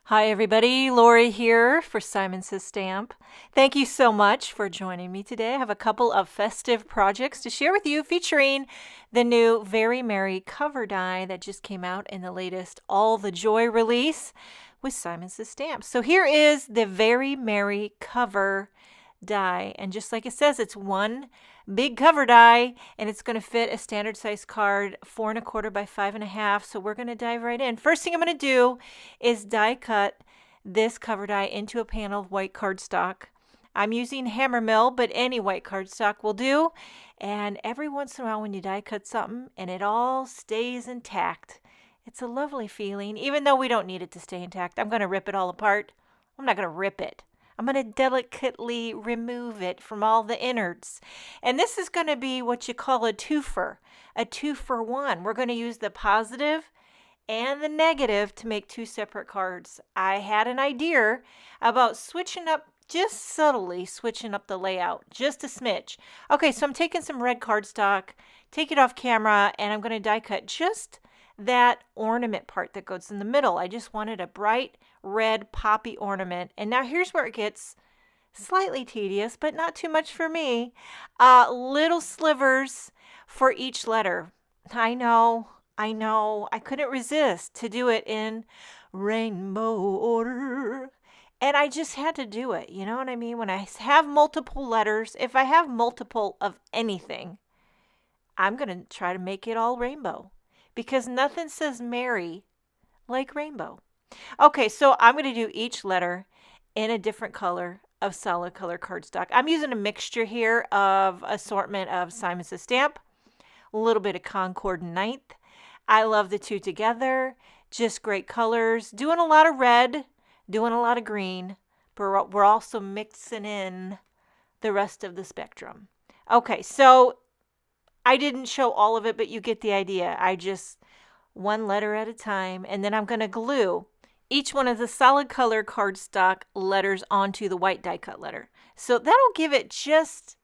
Hi everybody, Lori here for Simon Says Stamp. Thank you so much for joining me today. I have a couple of festive projects to share with you featuring the new Very Merry cover die that just came out in the latest All the Joy release with Simon Says Stamp. So here is the Very Merry cover die, and just like it says, it's one big cover die, and it's going to fit a standard size card, 4 1/4 by 5 1/2. So we're going to dive right in. First thing I'm going to do is die cut this cover die into a panel of white cardstock. I'm using Hammermill, but any white cardstock will do. And every once in a while when you die cut something and it all stays intact, it's a lovely feeling. Even though we don't need it to stay intact, I'm going to rip it all apart. I'm not going to rip it. I'm going to delicately remove it from all the innards. And this is going to be what you call a twofer, a 2-for-1. We're going to use the positive and the negative to make two separate cards. I had an idea about switching up, just subtly switching up the layout, just a smidge. Okay, so I'm taking some red cardstock, take it off camera, and I'm going to die cut just that ornament part that goes in the middle. I just wanted a bright red poppy ornament. And now here's where it gets slightly tedious, but not too much for me. Little slivers for each letter. I know. I couldn't resist to do it in rainbow order. And I just had to do it. You know what I mean? When I have multiple letters, if I have multiple of anything, I'm going to try to make it all rainbow, because nothing says merry like rainbow. Okay, so I'm going to do each letter in a different color of solid color cardstock. I'm using a mixture here of assortment of Simon Says Stamp, a little bit of Concord Ninth. I love the two together, just great colors. Doing a lot of red, doing a lot of green, but we're also mixing in the rest of the spectrum. Okay, so I didn't show all of it, but you get the idea. I just one letter at a time, and then I'm going to glue each one of the solid color cardstock letters onto the white die cut letter. So that'll give it just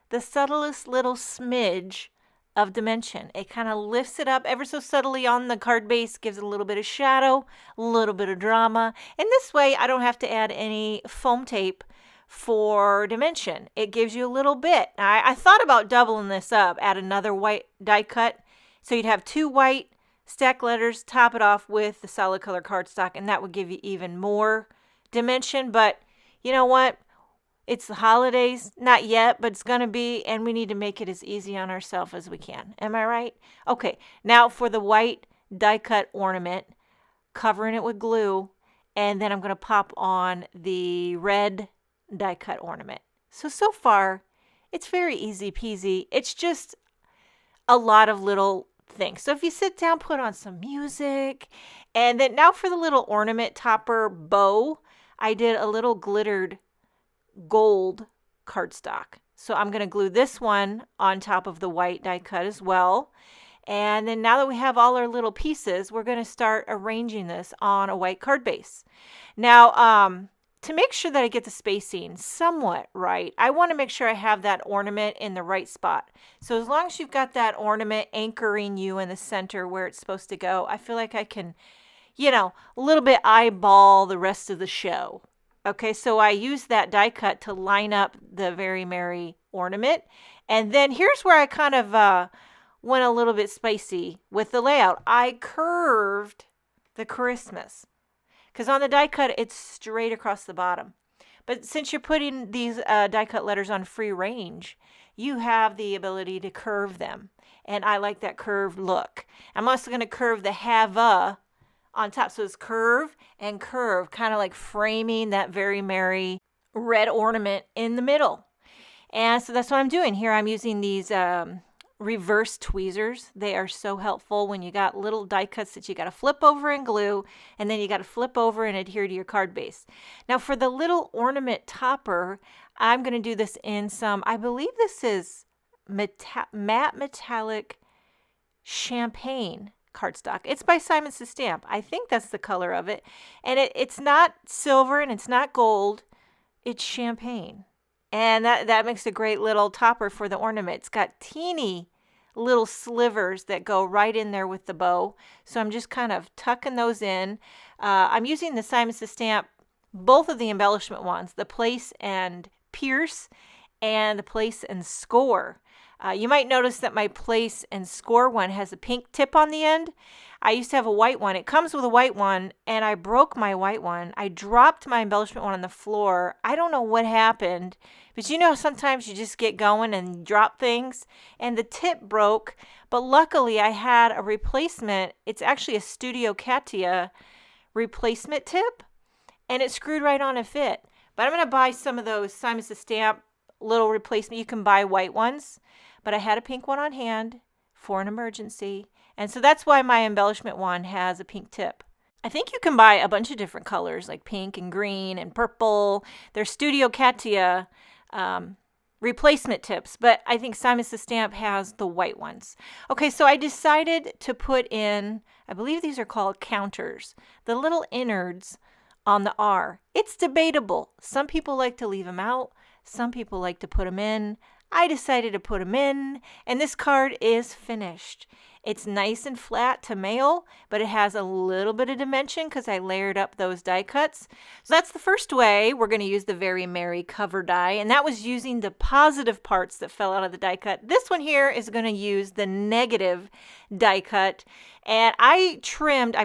the subtlest little smidge of dimension. It kind of lifts it up ever so subtly on the card base, gives it a little bit of shadow, a little bit of drama. And this way I don't have to add any foam tape for dimension. It gives you a little bit. Now, I thought about doubling this up, add another white die cut, so you'd have two white stack letters, top it off with the solid color cardstock, and that would give you even more dimension. But you know what? It's the holidays, not yet, but it's going to be, and we need to make it as easy on ourselves as we can. Am I right? Okay, now for the white die cut ornament, covering it with glue, and then I'm going to pop on the red die cut ornament. So far, it's very easy peasy. It's just a lot of little things. So if you sit down, put on some music, and then now for the little ornament topper bow, I did a little glittered gold cardstock. So I'm going to glue this one on top of the white die cut as well. And then now that we have all our little pieces, we're going to start arranging this on a white card base. Now, to make sure that I get the spacing somewhat right, I want to make sure I have that ornament in the right spot. So as long as you've got that ornament anchoring you in the center where it's supposed to go, I feel like I can, a little bit eyeball the rest of the show. Okay, so I used that die cut to line up the Very Merry ornament. And then here's where I kind of went a little bit spicy with the layout. I curved the Christmas, because on the die cut, it's straight across the bottom. But since you're putting these die cut letters on free range, you have the ability to curve them. And I like that curved look. I'm also going to curve the have a on top. So it's curve and curve, kind of like framing that Very Merry red ornament in the middle. And so that's what I'm doing here. I'm using these reverse tweezers. They are so helpful when you got little die cuts that you got to flip over and glue, and then you got to flip over and adhere to your card base. Now for the little ornament topper, I'm going to do this in some, I believe this is matte metallic champagne cardstock. It's by Simon Says Stamp. I think that's the color of it. And it's not silver and it's not gold. It's champagne. And that makes a great little topper for the ornament. It's got teeny little slivers that go right in there with the bow. So I'm just kind of tucking those in. I'm using the Simon Says Stamp, both of the embellishment ones, the Place and Pierce and the Place and Score. You might notice that my Place and Score one has a pink tip on the end. I used to have a white one. It comes with a white one, and I broke my white one. I dropped my embellishment one on the floor. I don't know what happened, but you know sometimes you just get going and drop things, and the tip broke, but luckily I had a replacement. It's actually a Studio Katia replacement tip, and it screwed right on and fit. But I'm going to buy some of those Simon Says Stamp little replacement. You can buy white ones, but I had a pink one on hand for an emergency. And so that's why my embellishment one has a pink tip. I think you can buy a bunch of different colors like pink and green and purple. They're Studio Katia replacement tips, but I think Simon Says Stamp has the white ones. Okay, so I decided to put in, I believe these are called counters, the little innards on the R. It's debatable. Some people like to leave them out. Some people like to put them in. I decided to put them in, and this card is finished. It's nice and flat to mail, but it has a little bit of dimension because I layered up those die cuts. So that's the first way. We're going to use the Very Merry cover die, and that was using the positive parts that fell out of the die cut. This one here is going to use the negative die cut, and I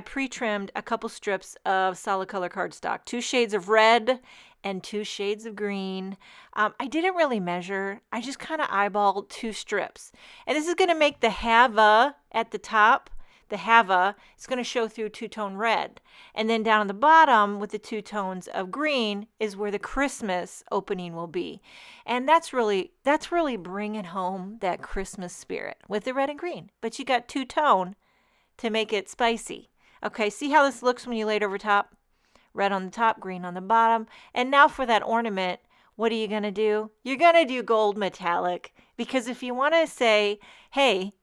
pre-trimmed a couple strips of solid color cardstock, 2 shades of red and 2 shades of green. I didn't really measure. I just kind of eyeballed 2 strips. And this is going to make the Hava at the top. The Hava is going to show through 2-tone red. And then down on the bottom with the 2 tones of green is where the Christmas opening will be. And that's really bringing home that Christmas spirit with the red and green. But you got 2-tone to make it spicy. Okay, see how this looks when you lay it over top? Red on the top, green on the bottom. And now for that ornament, what are you going to do? You're going to do gold metallic. Because if you want to say, hey,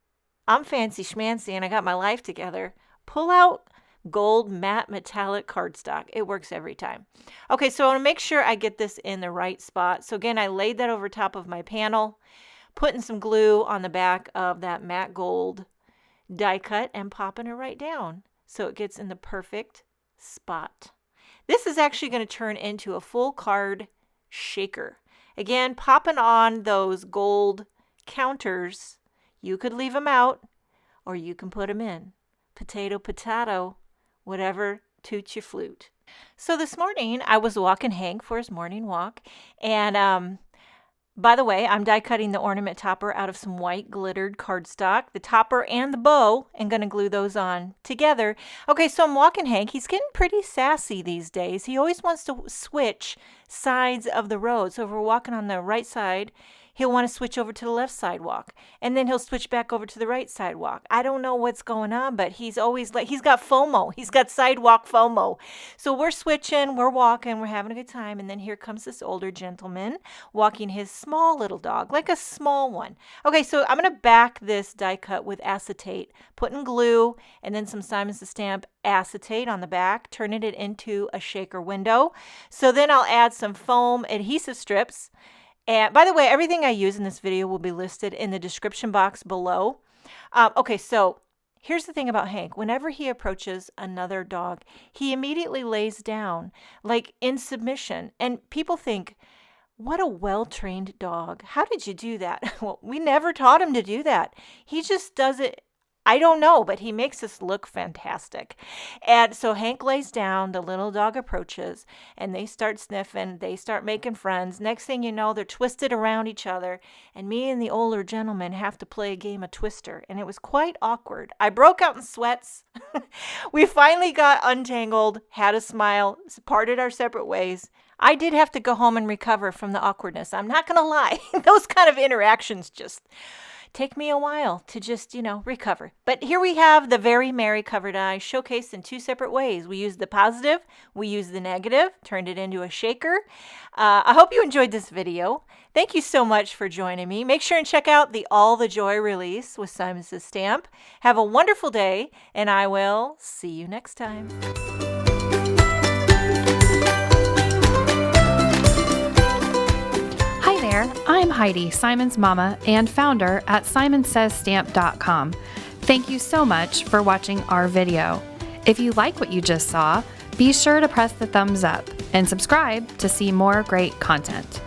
I'm fancy schmancy and I got my life together, pull out gold matte metallic cardstock. It works every time. Okay, so I want to make sure I get this in the right spot. So again, I laid that over top of my panel, putting some glue on the back of that matte gold die cut and popping it right down so it gets in the perfect spot. This is actually going to turn into a full card shaker. Again, popping on those gold counters. You could leave them out or you can put them in. Potato, potato, whatever toots your flute. So this morning I was walking Hank for his morning walk, and by the way, I'm die cutting the ornament topper out of some white glittered cardstock, the topper and the bow, and going to glue those on together. Okay, so I'm walking Hank. He's getting pretty sassy these days. He always wants to switch sides of the road. So if we're walking on the right side, he'll want to switch over to the left sidewalk, and then he'll switch back over to the right sidewalk. I don't know what's going on, but he's always like, he's got FOMO. He's got sidewalk FOMO. So we're switching, we're walking, we're having a good time, and then here comes this older gentleman walking his small little dog, like a small one. Okay, so I'm going to back this die cut with acetate, putting glue and then some Simon Says Stamp acetate on the back, turning it into a shaker window. So then I'll add some foam adhesive strips. And by the way, everything I use in this video will be listed in the description box below. Okay, so here's the thing about Hank. Whenever he approaches another dog, he immediately lays down, like in submission. And people think, what a well-trained dog. How did you do that? Well, we never taught him to do that. He just does it. I don't know, but he makes us look fantastic. And so Hank lays down, the little dog approaches, and they start sniffing, they start making friends. Next thing you know, they're twisted around each other, and me and the older gentleman have to play a game of Twister, and it was quite awkward. I broke out in sweats. We finally got untangled, had a smile, parted our separate ways. I did have to go home and recover from the awkwardness. I'm not going to lie. Those kind of interactions just take me a while to just, recover. But here we have the Very Merry cover die showcased in 2 separate ways. We used the positive, we used the negative, turned it into a shaker. I hope you enjoyed this video. Thank you so much for joining me. Make sure and check out the All the Joy release with Simon Says Stamp. Have a wonderful day, and I will see you next time. Hi there, I'm I'm Heidi, Simon's mama and founder at simonsaysstamp.com. Thank you so much for watching our video. If you like what you just saw, be sure to press the thumbs up and subscribe to see more great content.